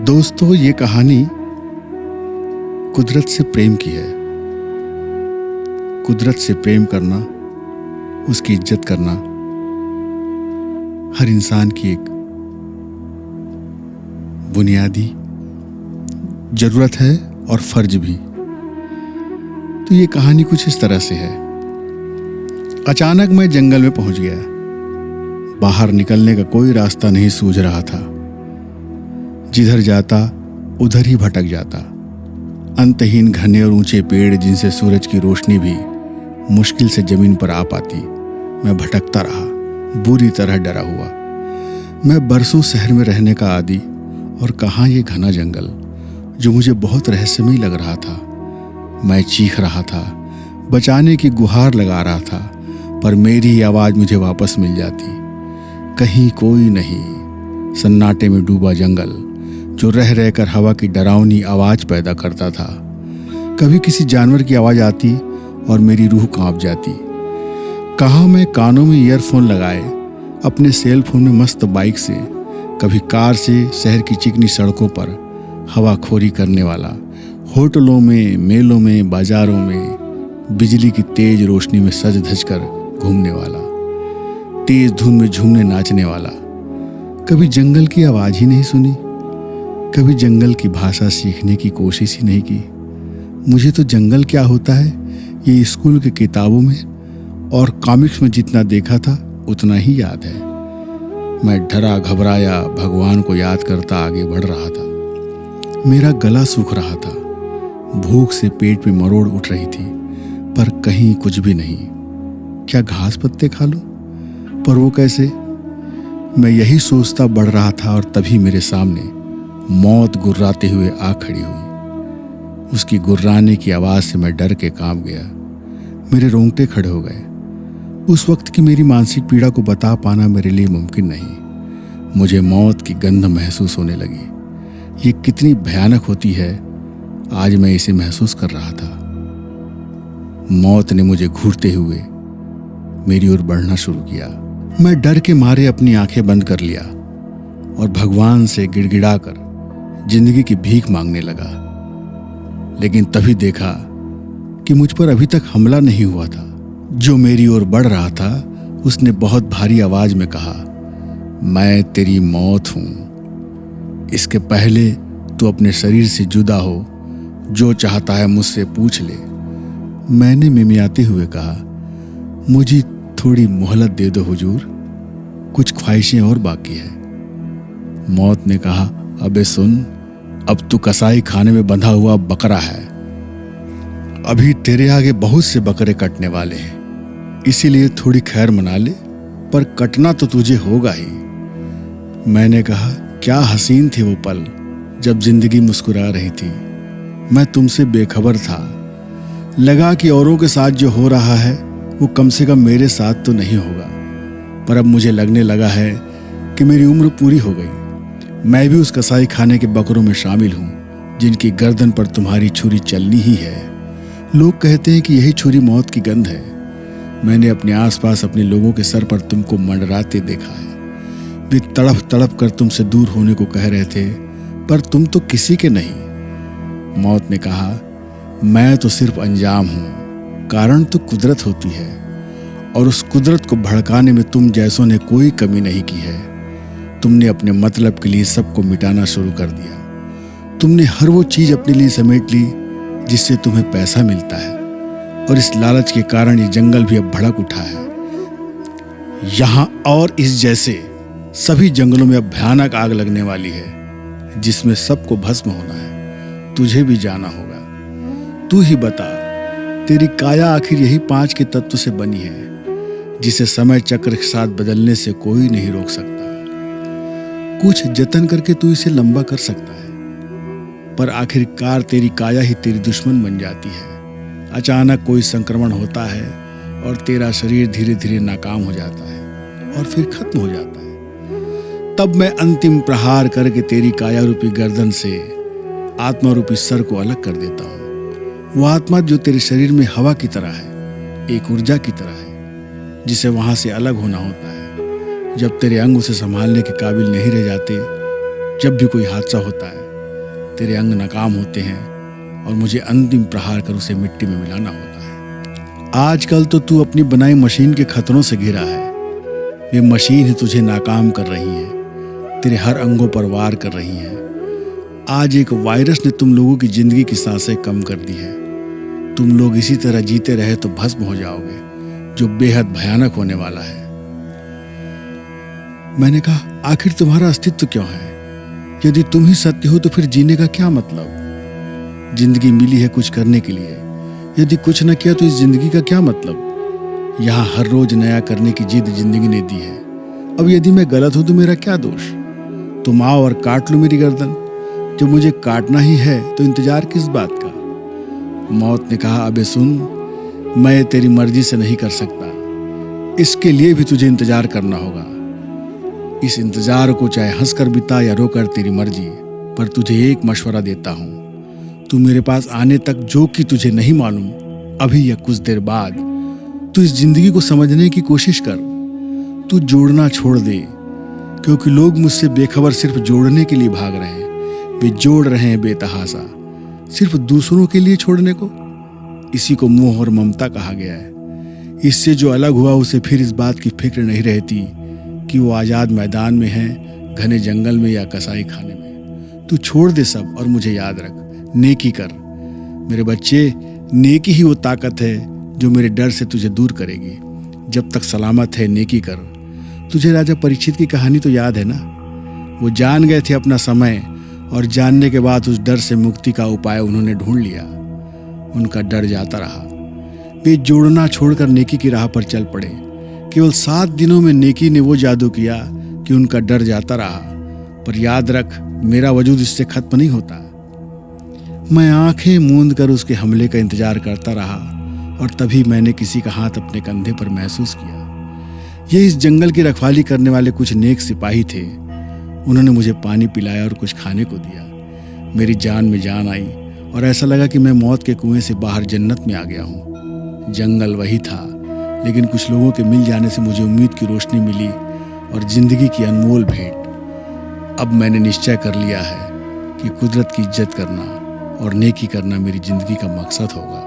दोस्तों, ये कहानी कुदरत से प्रेम की है। कुदरत से प्रेम करना, उसकी इज्जत करना हर इंसान की एक बुनियादी जरूरत है और फर्ज भी। तो ये कहानी कुछ इस तरह से है। अचानक मैं जंगल में पहुंच गया। बाहर निकलने का कोई रास्ता नहीं सूझ रहा था। जिधर जाता उधर ही भटक जाता। अंतहीन घने और ऊंचे पेड़ जिनसे सूरज की रोशनी भी मुश्किल से जमीन पर आ पाती। मैं भटकता रहा, बुरी तरह डरा हुआ। मैं बरसों शहर में रहने का आदी, और कहाँ ये घना जंगल जो मुझे बहुत रहस्यमय लग रहा था। मैं चीख रहा था, बचाने की गुहार लगा रहा था, पर मेरी ही आवाज़ मुझे वापस मिल जाती। कहीं कोई नहीं। सन्नाटे में डूबा जंगल जो रह रहकर हवा की डरावनी आवाज़ पैदा करता था। कभी किसी जानवर की आवाज़ आती और मेरी रूह कांप जाती। कहाँ मैं कानों में ईयरफोन लगाए अपने सेल फोन में मस्त बाइक से, कभी कार से शहर की चिकनी सड़कों पर हवाखोरी करने वाला, होटलों में, मेलों में, बाजारों में बिजली की तेज रोशनी में सज धज कर घूमने वाला, तेज धुन में झूमने नाचने वाला। कभी जंगल की आवाज़ ही नहीं सुनी, कभी जंगल की भाषा सीखने की कोशिश ही नहीं की। मुझे तो जंगल क्या होता है ये स्कूल की किताबों में और कॉमिक्स में जितना देखा था उतना ही याद है। मैं डरा घबराया भगवान को याद करता आगे बढ़ रहा था। मेरा गला सूख रहा था, भूख से पेट में मरोड़ उठ रही थी, पर कहीं कुछ भी नहीं। क्या घास पत्ते खा लूं? पर वो कैसे? मैं यही सोचता बढ़ रहा था, और तभी मेरे सामने मौत गुर्राते हुए आ खड़ी हुई। उसकी गुर्राने की आवाज़ से मैं डर के कांप गया। मेरे रोंगटे खड़े हो गए। उस वक्त की मेरी मानसिक पीड़ा को बता पाना मेरे लिए मुमकिन नहीं। मुझे मौत की गंध महसूस होने लगी। ये कितनी भयानक होती है, आज मैं इसे महसूस कर रहा था। मौत ने मुझे घूरते हुए मेरी ओर बढ़ना शुरू किया। मैं डर के मारे अपनी आंखें बंद कर लिया और भगवान से गिड़गिड़ाकर जिंदगी की भीख मांगने लगा। लेकिन तभी देखा कि मुझ पर अभी तक हमला नहीं हुआ था। जो मेरी ओर बढ़ रहा था उसने बहुत भारी आवाज में कहा, मैं तेरी मौत हूं। इसके पहले तू अपने शरीर से जुदा हो, जो चाहता है मुझसे पूछ ले। मैंने मिमियाते हुए कहा, मुझे थोड़ी मोहलत दे दो हुजूर, कुछ ख्वाहिशें और बाकी है। मौत ने कहा, अबे सुन, अब तू कसाई खाने में बंधा हुआ बकरा है। अभी तेरे आगे बहुत से बकरे कटने वाले हैं, इसीलिए थोड़ी खैर मना ले, पर कटना तो तुझे होगा ही। मैंने कहा, क्या हसीन थे वो पल जब जिंदगी मुस्कुरा रही थी। मैं तुमसे बेखबर था। लगा कि औरों के साथ जो हो रहा है वो कम से कम मेरे साथ तो नहीं होगा, पर अब मुझे लगने लगा है कि मेरी उम्र पूरी हो गई। मैं भी उस कसाई खाने के बकरों में शामिल हूँ जिनकी गर्दन पर तुम्हारी छुरी चलनी ही है। लोग कहते हैं कि यही छुरी मौत की गंध है। मैंने अपने आसपास अपने लोगों के सर पर तुमको मंडराते देखा है। वे तड़प तड़प कर तुमसे दूर होने को कह रहे थे, पर तुम तो किसी के नहीं। मौत ने कहा, मैं तो सिर्फ अंजाम हूं, कारण तो कुदरत होती है, और उस कुदरत को भड़काने में तुम जैसों ने कोई कमी नहीं की है। तुमने अपने मतलब के लिए सबको मिटाना शुरू कर दिया। तुमने हर वो चीज अपने लिए समेट ली जिससे तुम्हें पैसा मिलता है, और इस लालच के कारण ये जंगल भी अब भड़क उठा है। यहाँ और इस जैसे सभी जंगलों में अब भयानक आग लगने वाली है जिसमें सबको भस्म होना है। तुझे भी जाना होगा। तू ही बता, तेरी काया आखिर यही 5 के तत्व से बनी है जिसे समय चक्र के साथ बदलने से कोई नहीं रोक सकता। कुछ जतन करके तू इसे लंबा कर सकता है, पर आखिरकार तेरी काया ही तेरी दुश्मन बन जाती है। अचानक कोई संक्रमण होता है और तेरा शरीर धीरे धीरे नाकाम हो जाता है और फिर खत्म हो जाता है। तब मैं अंतिम प्रहार करके तेरी काया रूपी गर्दन से आत्मा रूपी सर को अलग कर देता हूँ। वो आत्मा जो तेरे शरीर में हवा की तरह है, एक ऊर्जा की तरह है, जिसे वहां से अलग होना होता है जब तेरे अंग उसे संभालने के काबिल नहीं रह जाते। जब भी कोई हादसा होता है तेरे अंग नाकाम होते हैं और मुझे अंतिम प्रहार कर उसे मिट्टी में मिलाना होता है। आजकल तो तू अपनी बनाई मशीन के खतरों से घिरा है। वे मशीन ही तुझे नाकाम कर रही है, तेरे हर अंगों पर वार कर रही है। आज एक वायरस ने तुम लोगों की जिंदगी की सांसें कम कर दी है। तुम लोग इसी तरह जीते रहे तो भस्म हो जाओगे, जो बेहद भयानक होने वाला है। मैंने कहा, आखिर तुम्हारा अस्तित्व क्यों है? यदि तुम ही सत्य हो तो फिर जीने का क्या मतलब? जिंदगी मिली है कुछ करने के लिए, यदि कुछ न किया तो इस जिंदगी का क्या मतलब? यहाँ हर रोज नया करने की जिद जिंदगी ने दी है। अब यदि मैं गलत हूं तो मेरा क्या दोष? तुम आओ और काट लो मेरी गर्दन। जब मुझे काटना ही है तो इंतजार किस बात का? मौत ने कहा, अबे सुन, मैं तेरी मर्जी से नहीं कर सकता। इसके लिए भी तुझे इंतजार करना होगा। इस इंतजार को चाहे हंसकर बिता या रोकर, तेरी मर्जी। पर तुझे एक मशवरा देता हूं, तू मेरे पास आने तक जो कि तुझे नहीं मालूम, अभी या कुछ देर बाद तू इस जिंदगी को समझने की कोशिश कर। तू जोड़ना छोड़ दे, क्योंकि लोग मुझसे बेखबर सिर्फ जोड़ने के लिए भाग रहे हैं। वे जोड़ रहे हैं बेतहासा, सिर्फ दूसरों के लिए छोड़ने को। इसी को मोह और ममता कहा गया है। इससे जो अलग हुआ उसे फिर इस बात की फिक्र नहीं रहती कि वो आज़ाद मैदान में है, घने जंगल में या कसाई खाने में। तू छोड़ दे सब और मुझे याद रख, नेकी कर। मेरे बच्चे, नेकी ही वो ताकत है जो मेरे डर से तुझे दूर करेगी। जब तक सलामत है नेकी कर। तुझे राजा परीक्षित की कहानी तो याद है ना? वो जान गए थे अपना समय, और जानने के बाद उस डर से मुक्ति का उपाय उन्होंने ढूंढ लिया। उनका डर जाता रहा। वे जोड़ना छोड़कर नेकी की राह पर चल पड़े। केवल 7 दिनों में नेकी ने वो जादू किया कि उनका डर जाता रहा। पर याद रख, मेरा वजूद इससे खत्म नहीं होता। मैं आंखें मूंद कर उसके हमले का इंतजार करता रहा, और तभी मैंने किसी का हाथ अपने कंधे पर महसूस किया। ये इस जंगल की रखवाली करने वाले कुछ नेक सिपाही थे। उन्होंने मुझे पानी पिलाया और कुछ खाने को दिया। मेरी जान में जान आई और ऐसा लगा कि मैं मौत के कुएं से बाहर जन्नत में आ गया हूँ। जंगल वही था, लेकिन कुछ लोगों के मिल जाने से मुझे उम्मीद की रोशनी मिली और जिंदगी की अनमोल भेंट। अब मैंने निश्चय कर लिया है कि कुदरत की इज्जत करना और नेकी करना मेरी जिंदगी का मकसद होगा।